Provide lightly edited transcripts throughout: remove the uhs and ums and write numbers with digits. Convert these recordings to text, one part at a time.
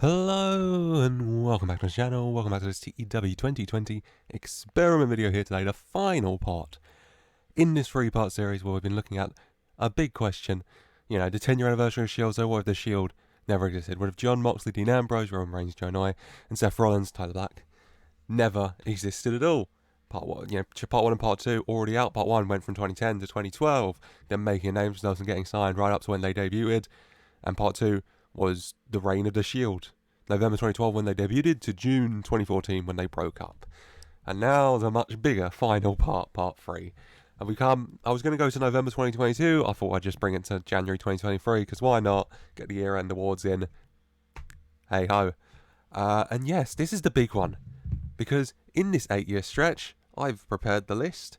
Hello and welcome back to the channel, welcome back to this TEW 2020 experiment video here today, the final part in this 3-part series where we've been looking at a big question, the 10-year anniversary of S.H.I.E.L.D., so what if the S.H.I.E.L.D. never existed? What if Jon Moxley, Dean Ambrose, Roman Reigns, Anoa'i, and Seth Rollins, Tyler Black, never existed at all? Part 1 and Part 2 already out. Part 1 went from 2010 to 2012, then making names for themselves and getting signed right up to when they debuted, and Part 2 was the reign of the S.H.I.E.L.D. November 2012 when they debuted to June 2014 when they broke up. And now the much bigger final part, Part 3. And I was going to go to November 2022. I thought I'd just bring it to January 2023, because why not? Get the year-end awards in. Hey ho. And yes, this is the big one. Because in this 8-year stretch, I've prepared the list.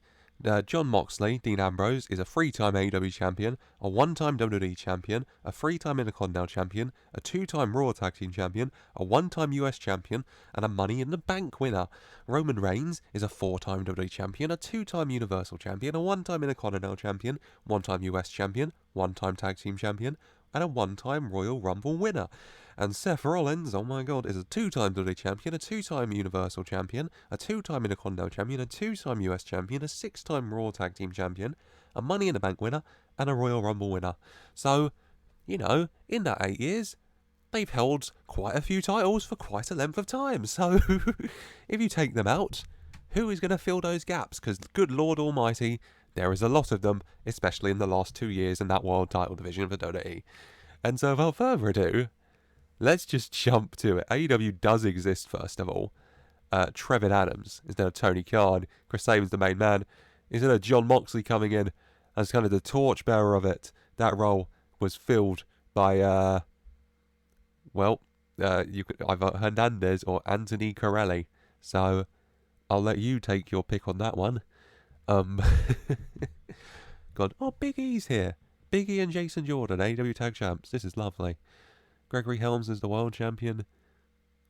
Jon Moxley, Dean Ambrose, is a 3-time AEW champion, a 1-time WWE champion, a 3-time Intercontinental champion, a 2-time Raw Tag Team champion, a 1-time US champion, and a Money in the Bank winner. Roman Reigns is a 4-time WWE champion, a 2-time Universal champion, a 1-time Intercontinental champion, 1-time US champion, 1-time Tag Team champion, and a 1-time Royal Rumble winner. And Seth Rollins, oh my god, is a 2-time WWE champion, a 2-time Universal champion, a 2-time Intercontinental champion, a 2-time US champion, a 6-time Raw Tag Team champion, a Money in the Bank winner, and a Royal Rumble winner. So, in that 8 years, they've held quite a few titles for quite a length of time. So, if you take them out, who is going to fill those gaps? Because, good Lord Almighty, there is a lot of them, especially in the last 2 years in that world title division for WWE. And so, without further ado, let's just jump to it. AEW does exist, first of all. Trevin Adams instead of Tony Khan. Chris Saban's the main man. Instead of Jon Moxley coming in as kind of the torchbearer of it, that role was filled by, either Hernandez or Anthony Corelli. So, I'll let you take your pick on that one. God, Big E's here. Big E and Jason Jordan, AEW Tag Champs. This is lovely. Gregory Helms is the world champion.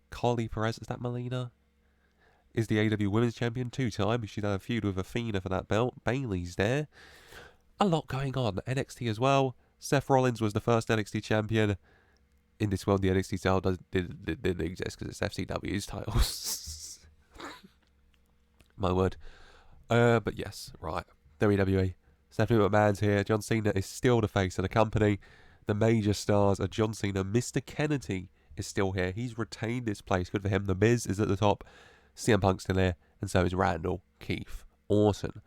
Carly Perez, is that Melina? Is the AEW Women's Champion 2-time. She's had a feud with Athena for that belt. Bayley's there. A lot going on. NXT as well. Seth Rollins was the first NXT champion. In this world, the NXT title didn't exist because it's FCW's titles. My word. But yes, right. WWE. Stephanie McMahon's here. John Cena is still the face of the company. The major stars are John Cena. Mr. Kennedy is still here. He's retained his place. Good for him. The Miz is at the top. CM Punk's still here. And so is Randall, Keith, Orton.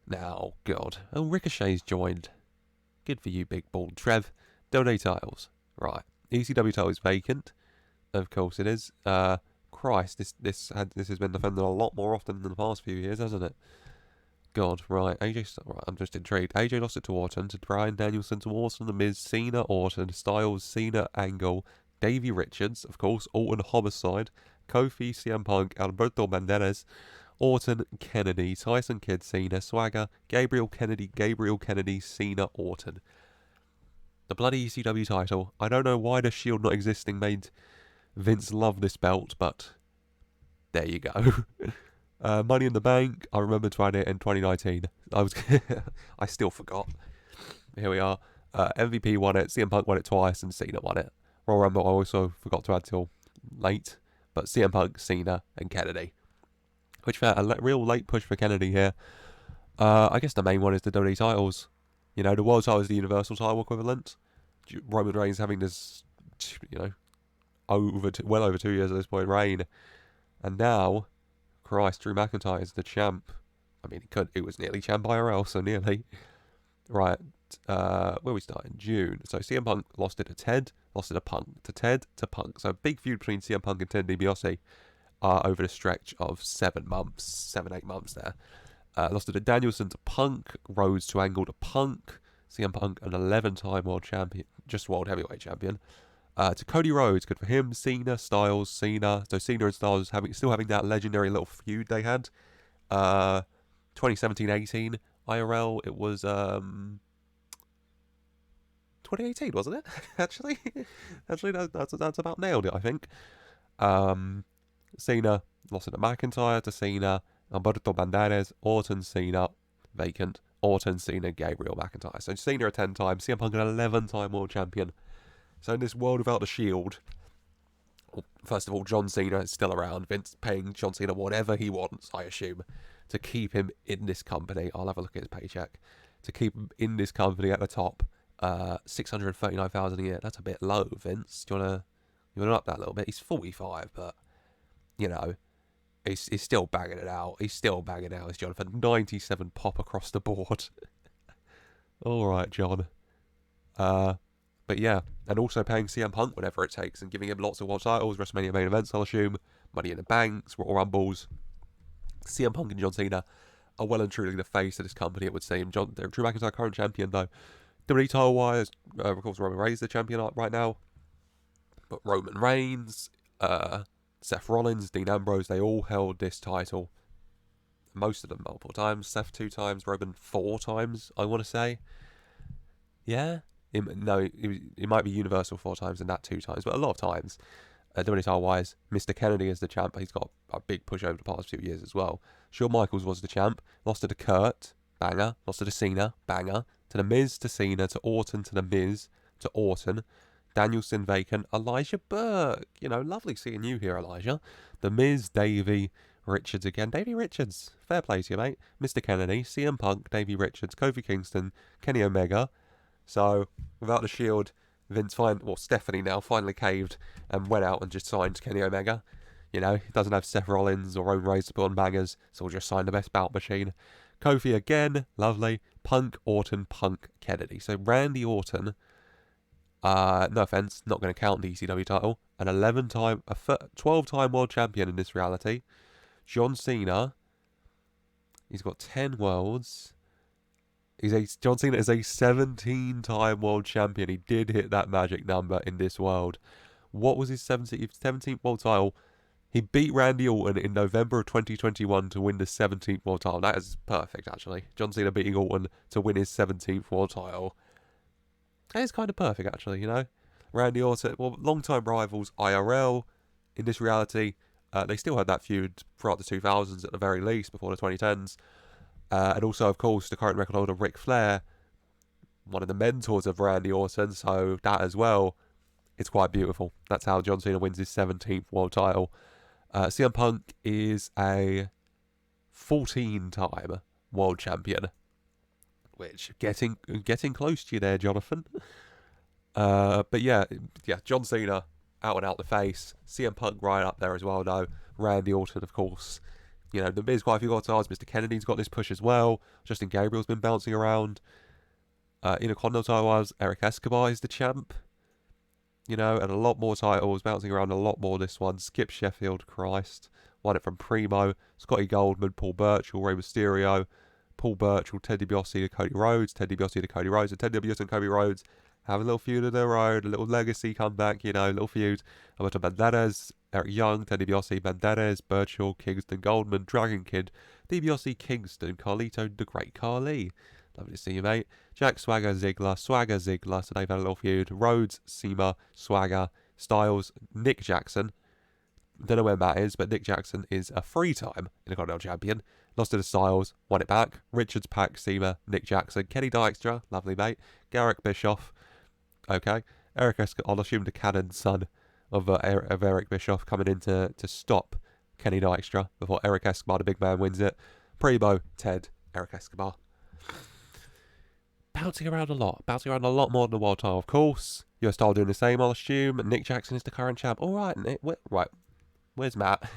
Now, God. Oh, Ricochet's joined. Good for you, big bald Trev. WWE titles. Right. ECW title is vacant. Of course it is. Christ, this has been defended a lot more often than the past few years, hasn't it? God, right. Right, I'm just intrigued. AJ lost it to Orton, to Bryan Danielson, to Orton, The Miz, Cena, Orton, Styles, Cena, Angle, Davey Richards, of course, Orton, Homicide, Kofi, CM Punk, Alberto Banderas, Orton, Kennedy, Tyson Kidd, Cena, Swagger, Gabriel Kennedy, Cena, Orton. The bloody ECW title. I don't know why the Shield not existing made Vince love this belt, but there you go. Money in the Bank, I remember trying it in 2019. I still forgot. Here we are. MVP won it, CM Punk won it twice, and Cena won it. Royal Rumble I also forgot to add till late, but CM Punk, Cena, and Kennedy. Which fair, a real late push for Kennedy here. I guess the main one is the WWE titles. The World title is the Universal title equivalent. Roman Reigns having this, well over 2 years at this point reign. And now, Christ, Drew McIntyre is the champ. I mean, it was nearly champ IRL, so nearly. Right, where we start in June. So CM Punk lost it to Ted, lost it to Punk, to Ted, to Punk. So a big feud between CM Punk and Ted DiBiase over the stretch of 8 months there. Lost it to Danielson, to Punk, Rhodes to Angle, to Punk. CM Punk, an 11-time world champion, just world heavyweight champion. To Cody Rhodes, good for him. Cena, Styles, Cena. So Cena and Styles still having that legendary little feud they had. 2017-18 IRL. It was 2018, wasn't it? Actually, that's about nailed it, I think. Cena lost it to McIntyre, to Cena, Alberto Banderas, Orton, Cena, vacant. Orton, Cena, Gabriel, McIntyre. So Cena a 10-time, CM Punk an 11-time world champion. So in this world without the Shield, First of all, John Cena is still around. Vince paying John Cena whatever he wants, I assume, to keep him in this company. I'll have a look at his paycheck. To keep him in this company at the top, $639,000 a year. That's a bit low, Vince. Do you wanna up that a little bit? He's 45, but you know, he's still banging it out. He's still banging out. He's John for 97 pop across the board. All right, John. But yeah, and also paying CM Punk whatever it takes and giving him lots of world titles, WrestleMania main events, I'll assume, Money in the Banks, Royal Rumbles. CM Punk and John Cena are well and truly the face of this company, it would seem. Drew McIntyre, current champion, though. WWE title-wise, of course, Roman Reigns the champion right now. But Roman Reigns, Seth Rollins, Dean Ambrose, they all held this title. Most of them multiple times. Seth 2 times, Roman 4 times, I want to say. Yeah? It might be Universal 4 times and that 2 times, but a lot of times. WWE title-wise, Mr. Kennedy is the champ. He's got a big push over the past few years as well. Shawn Michaels was the champ. Lost to the Kurt, banger. Lost to the Cena, banger. To the Miz, to Cena, to Orton, to the Miz, to Orton. Danielson vacant. Elijah Burke. Lovely seeing you here, Elijah. The Miz, Davey Richards again. Davey Richards. Fair play to you, mate. Mr. Kennedy, CM Punk, Davey Richards, Kofi Kingston, Kenny Omega. So, without the Shield, Stephanie now finally caved and went out and just signed Kenny Omega. He doesn't have Seth Rollins or Roman Reigns to put on bangers, so we'll just sign the best bout machine. Kofi again, lovely. Punk, Orton, Punk, Kennedy. So Randy Orton, no offense, not going to count the ECW title. An 12-time world champion in this reality. John Cena, he's got 10 worlds. John Cena is a 17-time world champion. He did hit that magic number in this world. What was his 17th world title? He beat Randy Orton in November of 2021 to win the 17th world title. That is perfect, actually. John Cena beating Orton to win his 17th world title. That is kind of perfect, actually, Randy Orton, long-time rivals, IRL. In this reality, they still had that feud throughout the 2000s at the very least, before the 2010s. And also, of course, the current record holder, Ric Flair, one of the mentors of Randy Orton, so that as well, it's quite beautiful. That's how John Cena wins his 17th world title. CM Punk is a 14-time world champion, which, getting close to you there, Jonathan. But yeah, John Cena, out and out the face. CM Punk right up there as well, though. Randy Orton, of course. The Miz quite a few titles. Mr. Kennedy's got this push as well. Justin Gabriel's been bouncing around. Intercontinental title-wise, Eric Escobar is the champ. And a lot more titles, bouncing around a lot more this one. Skip Sheffield, Christ. Won it from Primo. Scotty Goldman, Paul Burchill, Rey Mysterio. Paul Burchill, Ted DiBiase to Cody Rhodes. Ted DiBiase to Cody Rhodes. And Ted DiBiase and Cody Rhodes have a little feud of their own. A little legacy comeback, little feud. Alberto Banderas, Eric Young, Ted DiBiase, Banderas, Burchill, Kingston, Goldman, Dragon Kid, DiBiase, Kingston, Carlito, the Great Carly. Lovely to see you, mate. Jack Swagger, Ziggler, so they've had a little feud. Rhodes, Cena, Swagger, Styles, Nick Jackson. Don't know where Matt is, but Nick Jackson is a 3-time Intercontinental Champion. Lost to the Styles, won it back. Richards, Pac, Cena, Nick Jackson, Kenny Dykstra, lovely mate. Garrick Bischoff, okay. Eric Escobar, I'll assume the canon son of Eric Bischoff, coming in to stop Kenny Dykstra before Eric Escobar, the big man, wins it. Primo, Ted, Eric Escobar. Bouncing around a lot more than the world title, of course. US title doing the same, I'll assume. Nick Jackson is the current champ. All right, Nick. Right. Where's Matt?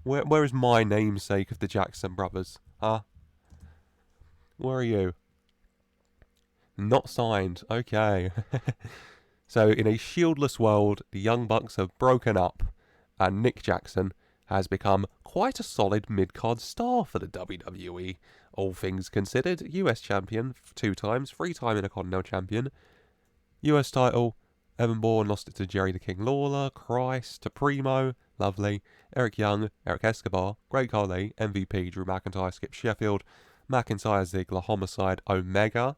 Where is my namesake of the Jackson brothers? Huh? Where are you? Not signed. Okay. So, in a shieldless world, the Young Bucks have broken up, and Nick Jackson has become quite a solid mid-card star for the WWE. All things considered, US champion 2 times, 3-time Intercontinental champion. US title, Evan Bourne lost it to Jerry the King Lawler, Christ, to Primo, lovely. Eric Young, Eric Escobar, Great Khali, MVP, Drew McIntyre, Skip Sheffield, McIntyre, Ziggler, Homicide, Omega,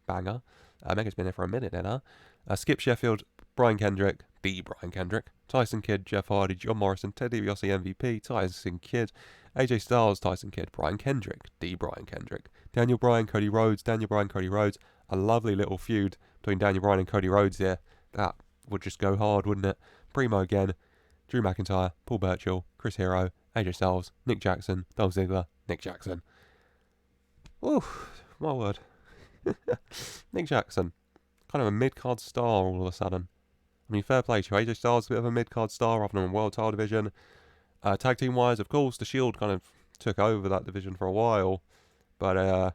banger. Omega's been there for a minute then, huh? Skip Sheffield, Brian Kendrick, the Brian Kendrick, Tyson Kidd, Jeff Hardy, John Morrison, Ted DiBiase, MVP, Tyson Kidd, AJ Styles, Tyson Kidd, Brian Kendrick, the Brian Kendrick, Daniel Bryan, Cody Rhodes, Daniel Bryan, Cody Rhodes. A lovely little feud between Daniel Bryan and Cody Rhodes here. That would just go hard, wouldn't it? Primo again. Drew McIntyre, Paul Burchill, Chris Hero, AJ Styles, Nick Jackson, Dolph Ziggler, Nick Jackson. Oof, my word. Nick Jackson, kind of a mid-card star all of a sudden. I mean, fair play to you. AJ Styles, a bit of a mid-card star rather than a world title division. Tag team-wise, of course, the Shield kind of took over that division for a while. But,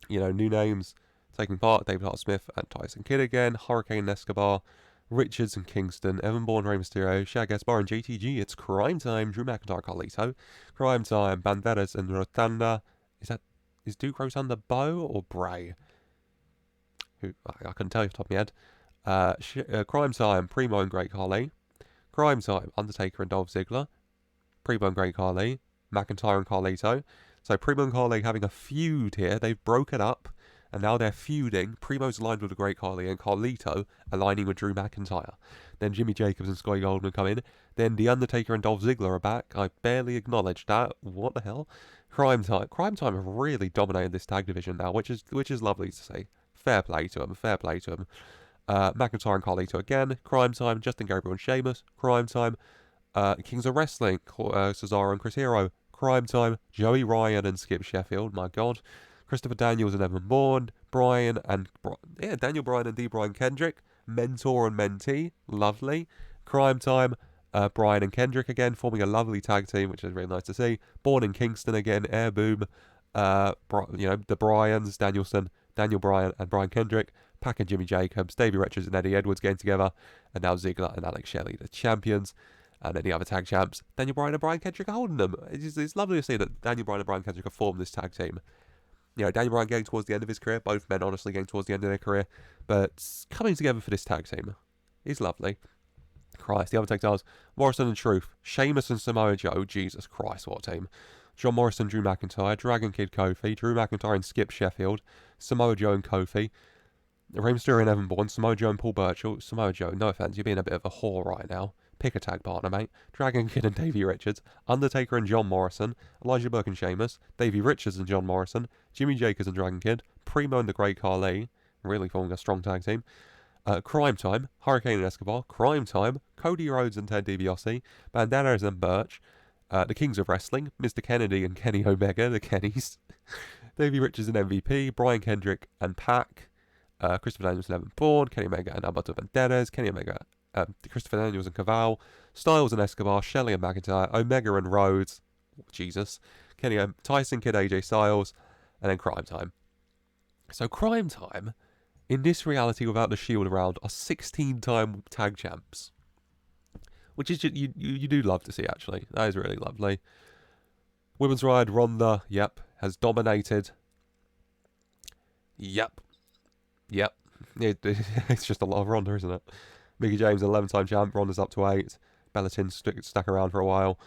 new names taking part. David Hart Smith and Tyson Kidd again. Hurricane Escobar, Richards and Kingston, Evan Bourne, Rey Mysterio, Shag Esbar and JTG. It's Crime Time. Drew McIntyre, Carlito. Crime Time. Banderas and Rotunda. Is Duke Rotunda Bo or Bray? I couldn't tell you off the top of my head. Crime Time. Primo and Great Khali. Crime Time. Undertaker and Dolph Ziggler. Primo and Great Khali. McIntyre and Carlito. So Primo and Khali having a feud here. They've broken up. And now they're feuding. Primo's aligned with the Great Khali and Carlito aligning with Drew McIntyre. Then Jimmy Jacobs and Scotty Goldman come in. Then The Undertaker and Dolph Ziggler are back. I barely acknowledged that. What the hell? Crime Time. Crime Time have really dominated this tag division now, which is lovely to see. Fair play to them. Fair play to them. McIntyre and Carlito again. Crime Time. Justin Gabriel and Sheamus. Crime Time. Kings of Wrestling. Cesaro and Chris Hero. Crime Time. Joey Ryan and Skip Sheffield. My God. Christopher Daniels and Evan Bourne, Daniel Bryan and D. Brian Kendrick, Mentor and Mentee, lovely. Crime Time, Bryan and Kendrick again, forming a lovely tag team, which is really nice to see. Bourne and Kingston again, Air Boom, the Bryans, Daniel Bryan and Brian Kendrick, Pac and Jimmy Jacobs, Davey Richards and Eddie Edwards getting together, and now Ziggler and Alex Shelley, the champions. And then the other tag champs, Daniel Bryan and Brian Kendrick are holding them. It's lovely to see that Daniel Bryan and Brian Kendrick have formed this tag team. Daniel Bryan getting towards the end of his career, both men honestly getting towards the end of their career, but coming together for this tag team is lovely. Christ, the other tag teams, Morrison and Truth, Sheamus and Samoa Joe, Jesus Christ, what a team. John Morrison, Drew McIntyre, Dragon Kid Kofi, Drew McIntyre and Skip Sheffield, Samoa Joe and Kofi, Rey Mysterio and Evan Bourne, Samoa Joe and Paul Burchill. Samoa Joe, no offense, you're being a bit of a whore right now. Pick a tag partner, mate. Dragon Kid and Davey Richards, Undertaker and John Morrison, Elijah Burke and Sheamus, Davey Richards and John Morrison, Jimmy Jacobs and Dragon Kid, Primo and the Great Khali, really forming a strong tag team. Crime Time, Hurricane and Escobar, Crime Time, Cody Rhodes and Ted DiBiase, Banderas and Birch, the Kings of Wrestling, Mr. Kennedy and Kenny Omega, the Kennys, Davey Richards and MVP, Brian Kendrick and Pac, Christopher Daniels and Evan Bourne, Kenny Omega and Alberto Banderas, Kenny Omega, Christopher Daniels and Cavall, Styles and Escobar, Shelley and McIntyre, Omega and Rhodes, Jesus, Tyson Kidd, AJ Styles, and then Crime Time. So Crime Time, in this reality without the Shield around, are 16-time tag champs. Which is just, you do love to see, actually. That is really lovely. Women's Ride, Ronda, has dominated. Yep. It's just a lot of Ronda, isn't it? Mickie James, 11-time champ. Ronda's up to 8. Bellatin stuck around for a while.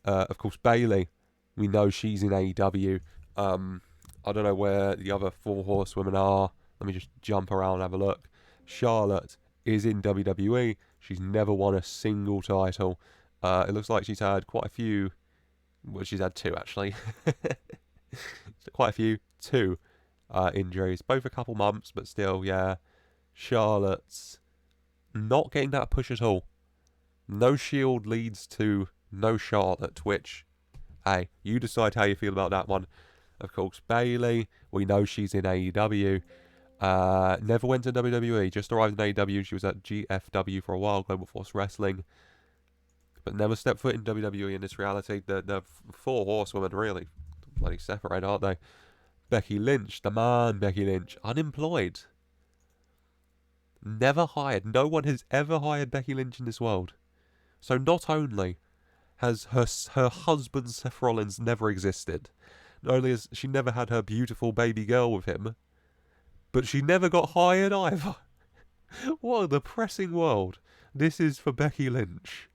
Of course, Bayley. We know she's in AEW. I don't know where the other 4 horsewomen are. Let me just jump around and have a look. Charlotte is in WWE. She's never won a single title. It looks like she's had quite a few. Well, she's had 2, actually. Quite a few. 2 injuries. Both a couple months, but still, yeah. Charlotte's not getting that push at all. No Shield leads to no Charlotte, which, hey, you decide how you feel about that one. Of course, Bayley, we know she's in AEW. Never went to WWE, just arrived in AEW. She was at GFW for a while, Global Force Wrestling, but never stepped foot in WWE in this reality. The 4 horsewomen really bloody separate, aren't they? Becky Lynch, the man Becky Lynch, unemployed. Never hired. No one has ever hired Becky Lynch in this world. So not only has her husband Seth Rollins never existed, not only has she never had her beautiful baby girl with him, but she never got hired either. What a depressing world this is for Becky Lynch.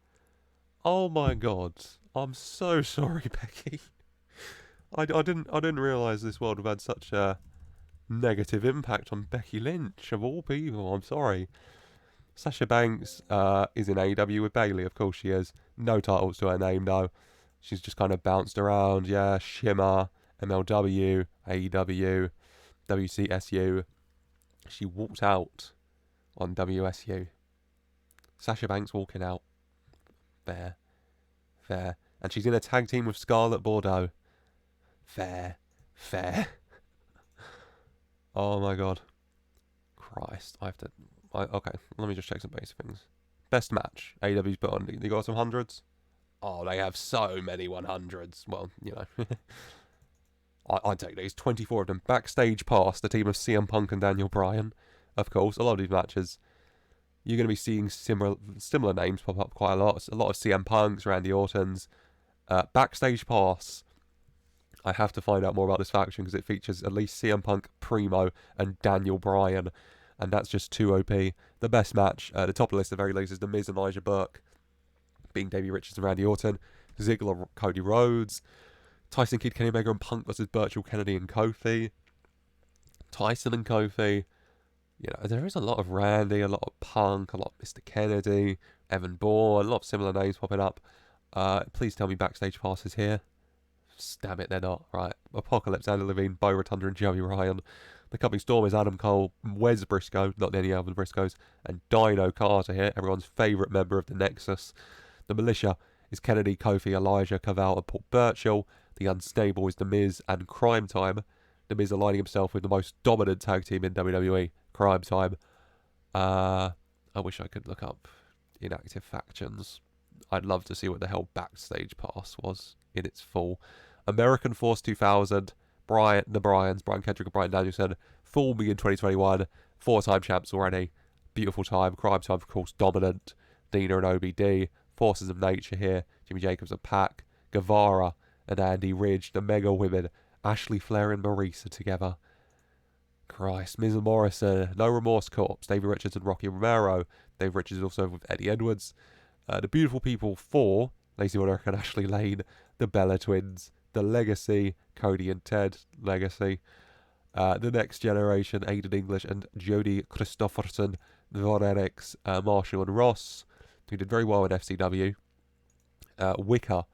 Oh my God, I'm so sorry, Becky. I didn't realise this world have had such a negative impact on Becky Lynch, of all people. I'm sorry. Sasha Banks is in AEW with Bayley, of course she is. No titles to her name, though. She's just kind of bounced around, yeah. Shimmer, MLW, AEW, WCSU. She walked out on WSU. Sasha Banks walking out. Fair. Fair. And she's in a tag team with Scarlett Bordeaux. Fair. Fair. Oh my god. Christ. Okay, let me just check some basic things. Best match AEW's put on. They got some hundreds? Oh, they have so many 100s. Well, you know. I'd take these. 24 of them. Backstage Pass, the team of CM Punk and Daniel Bryan. Of course, a lot of these matches, you're going to be seeing similar names pop up quite a lot. A lot of CM Punks, Randy Ortons. Backstage Pass. I have to find out more about this faction because it features at least CM Punk, Primo, and Daniel Bryan. And that's just too OP. The best match, the top of the list at the very least, is The Miz and Elijah Burke, being Davey Richards and Randy Orton. Ziggler, Cody Rhodes. Tyson Kidd, Kenny Omega, and Punk versus Virtual Kennedy and Kofi. Tyson and Kofi. You know, there is a lot of Randy, a lot of Punk, a lot of Mr. Kennedy, Evan Bourne, a lot of similar names popping up. Please tell me Backstage Pass is here. Damn it, they're not. Right. Apocalypse, Andy Levine, Bo Rotunda, and Joey Ryan. The coming storm is Adam Cole, Wes Briscoe, not any other Briscoes, and Dino Carter here, everyone's favourite member of the Nexus. The Militia is Kennedy, Kofi, Elijah, Cavell, and Paul Burchill. The Unstable is The Miz and Crime Time. The Miz aligning himself with the most dominant tag team in WWE, Crime Time. I wish I could look up inactive factions. I'd love to see what the hell Backstage Pass was in its full. American Force 2000, the Bryans, Brian Kendrick and Brian Danielson, forming in 2021, 4-time champs already. Beautiful time. Crime Time, of course, dominant. Dina and OBD, Forces of Nature here. Jimmy Jacobs and Pac, Guevara and Andy Ridge, the Mega Women, Ashley Flair and Marisa together. Christ, Miz and Morrison, No Remorse Corps, Davey Richards and Rocky Romero. Dave Richards is also with Eddie Edwards. The Beautiful People 4, Lacey Roderick and Ashley Lane, the Bella Twins, the Legacy, Cody and Ted, Legacy. The Next Generation, Aiden English and Jodie Christofferson, Von Eriks, Marshall and Ross, who did very well in FCW. Wicker,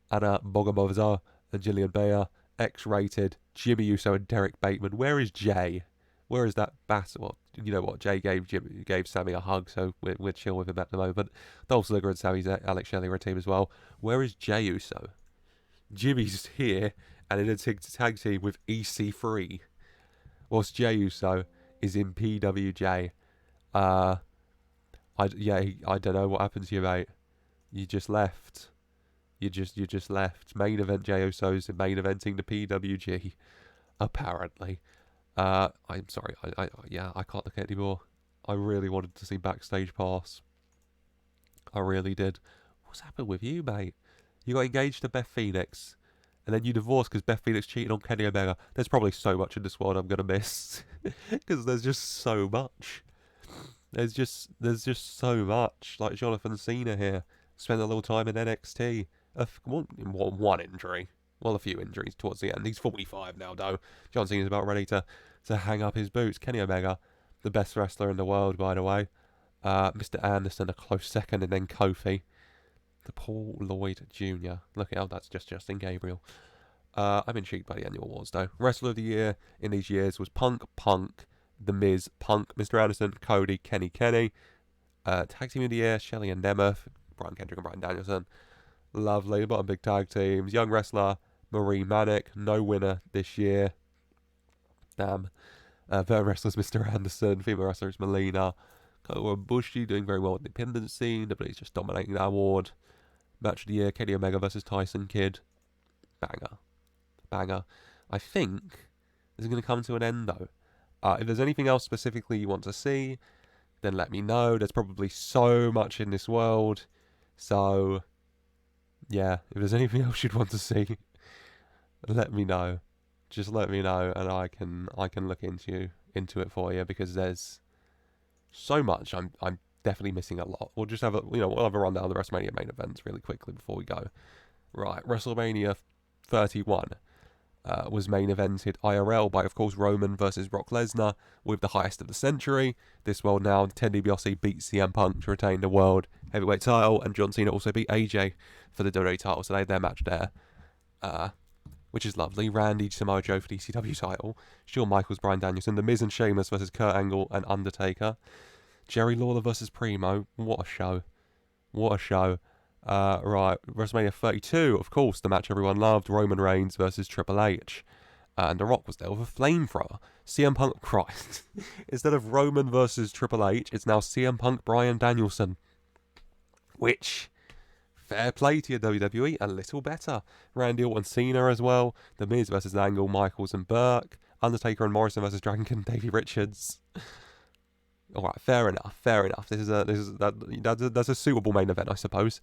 Anna Bogomova and Jillian Bayer, X-Rated, Jimmy Uso and Derek Bateman. Where is Jay? Where is that battle? Well, you know what? Jay gave Sammy a hug, so we're chill with him at the moment. Dolph Ziggler and Sammy's Alex Shelley are a team as well. Where is Jay Uso? Jimmy's here and in a tag team with EC3. Whilst Jay Uso is in PWJ. I don't know what happened to you, mate. You just left. You just left. Main event Jey Uso's in main eventing the PWG, apparently. I'm sorry. I can't look at it anymore. I really wanted to see Backstage Pass. I really did. What's happened with you, mate? You got engaged to Beth Phoenix, and then you divorced because Beth Phoenix cheated on Kenny Omega. There's probably so much in this world I'm gonna miss because there's just so much. There's just so much. Like Jonathan Cena here, spent a little time in NXT. One injury. Well, a few injuries towards the end. He's 45 now, though. John Cena's about ready to hang up his boots. Kenny Omega, the best wrestler in the world, by the way. Mr. Anderson, a close second, and then Kofi. The Paul Lloyd Jr. Look at how that's just Justin Gabriel. I'm intrigued by the annual awards, though. Wrestler of the Year in these years was Punk, The Miz, Punk, Mr. Anderson, Cody, Kenny. Tag Team of the Year, Shelley and Nemeth, Brian Kendrick and Brian Danielson. Lovely, a lot of big tag teams. Young Wrestler, Marie Manic, no winner this year. Damn. Veteran Wrestlers, Mr. Anderson. Female Wrestlers, Melina. Kota Ibushi doing very well in the independent scene, but he's just dominating that award. Match of the Year, Kenny Omega versus Tyson Kidd. Banger. I think this is going to come to an end, though. If there's anything else specifically you want to see, then let me know. There's probably so much in this world. So, yeah, if there's anything else you'd want to see, let me know. Just let me know, and I can look into it for you, because there's so much. I'm definitely missing a lot. We'll just have we'll have a rundown of the WrestleMania main events really quickly before we go. Right, WrestleMania 31 was main evented IRL by, of course, Roman versus Brock Lesnar with the highest of the century. This world now, Ted DiBiase beat CM Punk to retain the World Heavyweight title, and John Cena also beat AJ for the WWE title, so they had their match there, which is lovely. Randy Samoa Joe for the ECW title. Shawn Michaels, Bryan Danielson. The Miz and Sheamus versus Kurt Angle and Undertaker. Jerry Lawler versus Primo. What a show. Right, WrestleMania 32, of course, the match everyone loved, Roman Reigns versus Triple H. And The Rock was there with a flamethrower. CM Punk, Christ. Instead of Roman versus Triple H, it's now CM Punk, Bryan Danielson. Which, fair play to your WWE, a little better. Randy Orton, Cena as well. The Miz versus Angle, Michaels and Burke. Undertaker and Morrison versus Dragon King, Davey Richards. Alright, fair enough. That's a suitable main event, I suppose.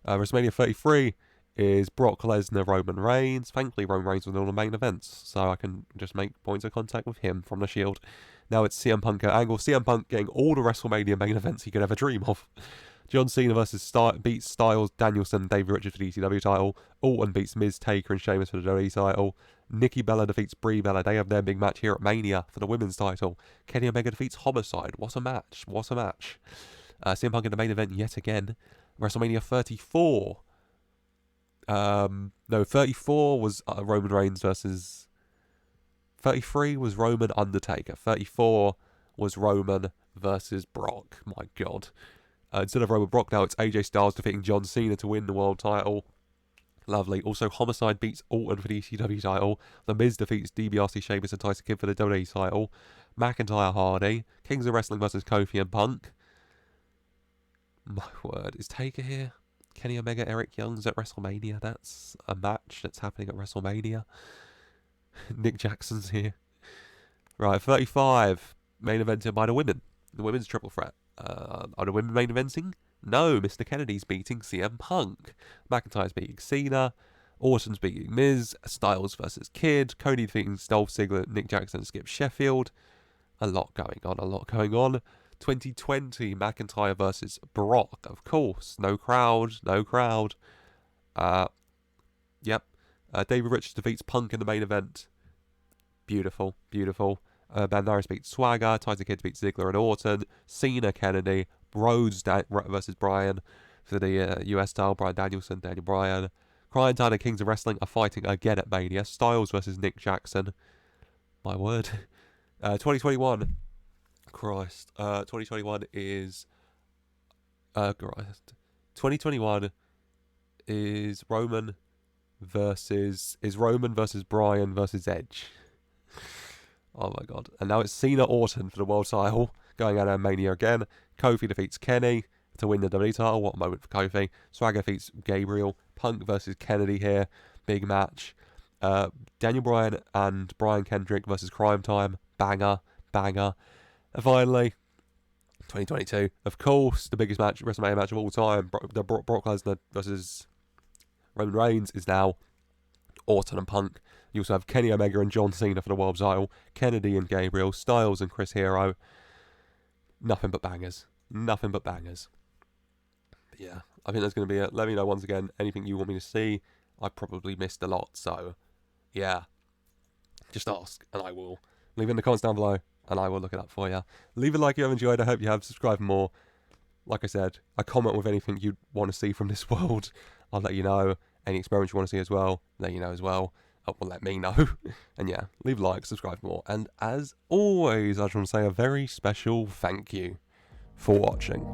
WrestleMania 33 is Brock Lesnar, Roman Reigns. Thankfully, Roman Reigns was in all the main events, so I can just make points of contact with him from the Shield. Now it's CM Punk at Angle. CM Punk getting all the WrestleMania main events he could ever dream of. John Cena versus beats Styles, Danielson, David Richards for the ECW title. Orton beats Miz, Taker, and Sheamus for the WWE title. Nikki Bella defeats Brie Bella. They have their big match here at Mania for the women's title. Kenny Omega defeats Homicide. What a match. CM Punk in the main event yet again. WrestleMania 34. 34 was Roman Reigns versus... 33 was Roman Undertaker. 34 was Roman versus Brock. My God. Instead of Roman Brock now, it's AJ Styles defeating John Cena to win the world title. Lovely. Also, Homicide beats Orton for the ECW title. The Miz defeats DiBiase, Sheamus, and Tyson Kidd for the WWE title. McIntyre, Hardy. Kings of Wrestling versus Kofi and Punk. My word. Is Taker here? Kenny Omega, Eric Young's at WrestleMania. That's a match that's happening at WrestleMania. Nick Jackson's here. Right, 35. Main evented by the women. The women's triple threat. Are the women main eventing? No, Mr. Kennedy's beating CM Punk. McIntyre's beating Cena. Orton's beating Miz. Styles versus Kidd. Cody defeating Dolph Ziggler, Nick Jackson, and Skip Sheffield. A lot going on. 2020, McIntyre versus Brock, of course. No crowd. Yep. David Richards defeats Punk in the main event. Beautiful. Banderas beats Swagger. Tyson Kidd beats Ziggler and Orton. Cena, Kennedy. Rhodes versus Bryan for the US title. Bryan Danielson, Daniel Bryan. Crying Time and Kings of Wrestling are fighting again at Mania. Styles versus Nick Jackson. My word. 2021. Christ. 2021 is... Christ. 2021 is Roman versus Bryan versus Edge. Oh my God. And now it's Cena Orton for the world title. Going out of Mania again. Kofi defeats Kenny to win the WWE title. What a moment for Kofi. Swagger defeats Gabriel. Punk versus Kennedy here. Big match. Daniel Bryan and Brian Kendrick versus Crime Time. Banger. And finally, 2022. Of course, the biggest match, WrestleMania match of all time. Brock Lesnar versus Roman Reigns is now Orton and Punk. You also have Kenny Omega and John Cena for the world title. Kennedy and Gabriel. Styles and Chris Hero. Nothing but bangers. But yeah, I think there's going to be let me know once again anything you want me to see. I probably missed a lot, so yeah. Just ask, and I will. Leave it in the comments down below, and I will look it up for you. Leave a like if you have enjoyed. I hope you have. Subscribe for more. Like I said, I comment with anything you want to see from this world. I'll let you know. Any experiments you want to see as well, let you know as well. Well, let me know. And yeah, leave a like, subscribe for more. And as always, I just want to say a very special thank you for watching.